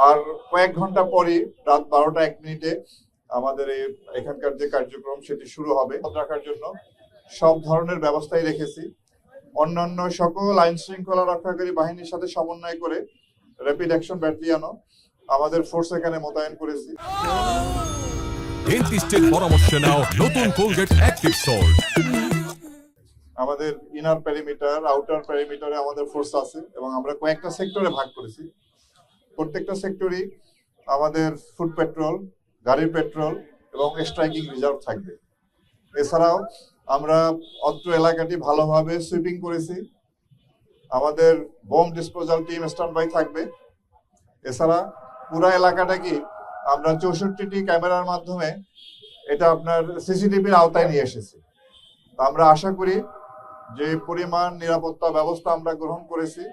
আর কয়েক ঘন্টা পরই রাত 12টা 1 মিনিটে আমাদের এখানকার যে কার্যক্রম সেটি শুরু হবে। রাখার জন্য সব ধরনের ব্যবস্থাই রেখেছি। অন্যান্য সকল আইন শৃঙ্খলা রক্ষাকারী বাহিনীর সাথে সমন্বয় করে র্যাপিড অ্যাকশন ব্যাটালিয়নও আমাদের ফোর্স এখানে মোতায়েন করেছি। ডেন্টিস্টের পরামর্শ নাও নতুন কোলগেট অ্যাক্টিভ সল্ট। আমাদের ইনার পেরিমিটার, আউটার পেরিমিটারে আমাদের ফোর্স আছে এবং আমরা কয়েকটা সেক্টরে ভাগ করেছি। প্রত্যেকটা সেক্টরই আমাদের ফুড পেট্রোল, গাড়ির পেট্রোল এবং স্ট্রাইকিং রিজার্ভ থাকবে। এছাড়াও আমরা অত্র এলাকাটি ভালোভাবে সুইপিং করেছি। আমাদের bomb disposal team stand by থাকবে। এছাড়া পুরা এলাকাটাকে আমরা 64টি ক্যামেরার মাধ্যমে এটা আপনার সিসিটিভির আওতায় নিয়ে এসেছি। আমরা আশা করি যে পরিমাণ নিরাপত্তা ব্যবস্থা আমরা গ্রহণ করেছি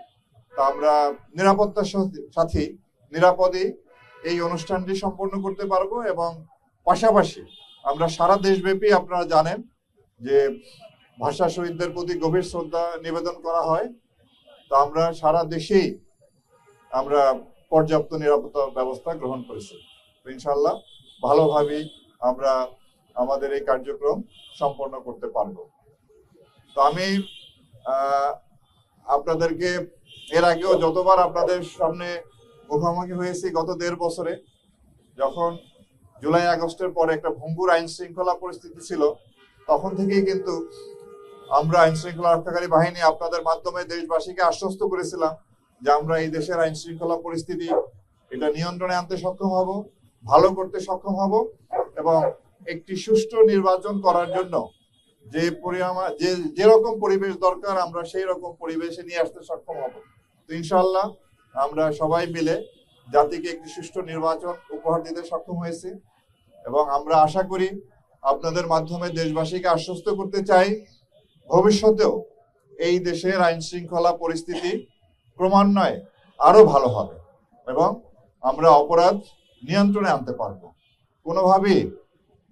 তা আমরা নিরাপত্তার সাথে নিরাপদে এই অনুষ্ঠানটি সম্পন্ন করতে পারবো। এবং পাশাপাশি আমরা সারা দেশব্যাপী, আপনারা জানেন যে ভাষা শহীদদের প্রতি গভীর শ্রদ্ধা নিবেদন করা হয়, তা আমরা সারা দেশেই আমরা পর্যাপ্ত নিরাপত্তা ব্যবস্থা গ্রহণ করেছি। ইনশাল্লাহ ভালোভাবেই আমরা আমাদের এই কার্যক্রম সম্পন্ন করতে পারবো। তো আমি আপনাদেরকে এর আগেও যতবার আপনাদের সামনে মুখোমুখি হয়েছি গত 1.5 বছরে, যখন জুলাই আগস্টের পরে একটা ভঙ্গুর আইন শৃঙ্খলা পরিস্থিতি ছিল, তখন থেকেই কিন্তু আমরা আইন শৃঙ্খলা রক্ষাকারী বাহিনী আপনাদের মাধ্যমে দেশবাসীকে আশ্বস্ত করেছিলাম যে আমরা এই দেশের আইন শৃঙ্খলা পরিস্থিতি এটা নিয়ন্ত্রণে আনতে সক্ষম হব, ভালো করতে সক্ষম হব এবং একটি সুষ্ঠু নির্বাচন করার জন্য যেরকম পরিবেশ দরকার আমরা সেই রকম পরিবেশে নিয়ে আসতে সক্ষম হব। তো ইনশাআল্লাহ আমরা সবাই মিলে জাতিকে একটি সুষ্ঠু নির্বাচন উপহার দিতে সক্ষম হয়েছি এবং আমরা আশা করি আপনাদের মাধ্যমে দেশবাসীকে আশ্বস্ত করতে চাই ভবিষ্যতেও এই দেশের আইন শৃঙ্খলা পরিস্থিতি ক্রমান্বয়ে আরো ভালো হবে এবং আমরা অপরাধ নিয়ন্ত্রণে আনতে পারবো। কোনোভাবেই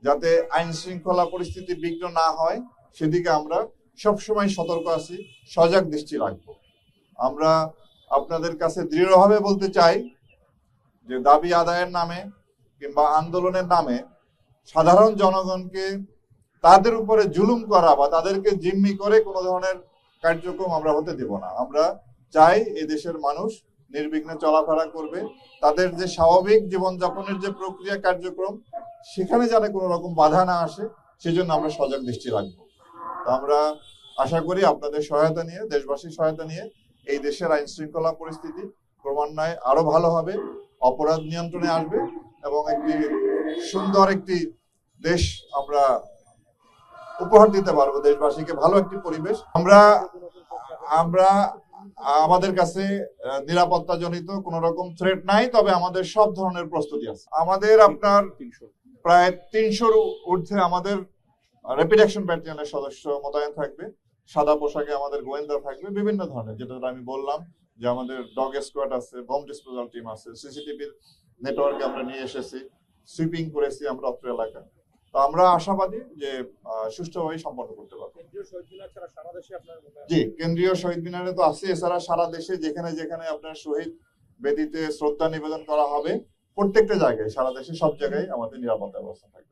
যাতে আইন শৃঙ্খলা পরিস্থিতি বিঘ্ন না হয় সেদিকে আমরা সবসময় সতর্ক আছি, সজাগ দৃষ্টি রাখবো। আমরা আপনাদের কাছে দৃঢ়ভাবে বলতে চাই যে দাবি আদায়ের নামে কিংবা আন্দোলনের নামে সাধারণ জনগণকে তাদের উপরে জুলুম করা বা তাদেরকে জিম্মি করে কোনো ধরনের কার্যক্রম আমরা হতে দেব না। আমরা চাই এই দেশের মানুষ নির্বিঘ্নে চলাফেরা করবে, তাদের যে স্বাভাবিক জীবনযাপনের যে প্রক্রিয়া কার্যক্রম সেখানে যেন কোনো রকম বাধা না আসে সেজন্য আমরা সজাগ দৃষ্টি রাখবো। তো আমরা আশা করি আপনাদের সহায়তা নিয়ে, দেশবাসীর সহায়তা নিয়ে এই দেশের আইন শৃঙ্খলা পরিস্থিতি ক্রমান্বয়ে আরো ভালো হবে, অপরাধ নিয়ন্ত্রণে আসবে এবং একটি সুন্দর একটি দেশ আমরা উপহার দিতে পারবো দেশবাসীকে, ভালো একটি পরিবেশ। আমরা আমাদের কাছে নিরাপত্তা জনিত কোন রকম থ্রেট নাই, তবে আমাদের সব ধরনের প্রস্তুতি আছে। আমাদের আপনার প্রায় 300-র ঊর্ধ্বে আমাদের র্যাপিড অ্যাকশন ব্যাটালিয়নের সদস্য মোতায়েন থাকবে। সাদা পোশাকে আমাদের গোয়েন্দা থাকবে বিভিন্ন ধরনের, যেটা আমি বললাম যে আমাদের ডগ স্কোয়াড আছে, বোম ডিসপোজাল টিম আছে, সিসিটিভির নেটওয়ার্কে আমরা নিয়ে এসেছি, সুইপিং করেছি আমরা অত্র এলাকা। তো আমরা আশাবাদী যে সুষ্ঠুভাবে সম্পন্ন করতে পারবো। জি, কেন্দ্রীয় শহীদ মিনারে তো আছে, এছাড়া সারা দেশে যেখানে যেখানে আপনার শহীদ বেদিতে শ্রদ্ধা নিবেদন করা হবে প্রত্যেকটা জায়গায়, সারা দেশে সব জায়গায় আমাদের নিরাপত্তা ব্যবস্থা থাকবে।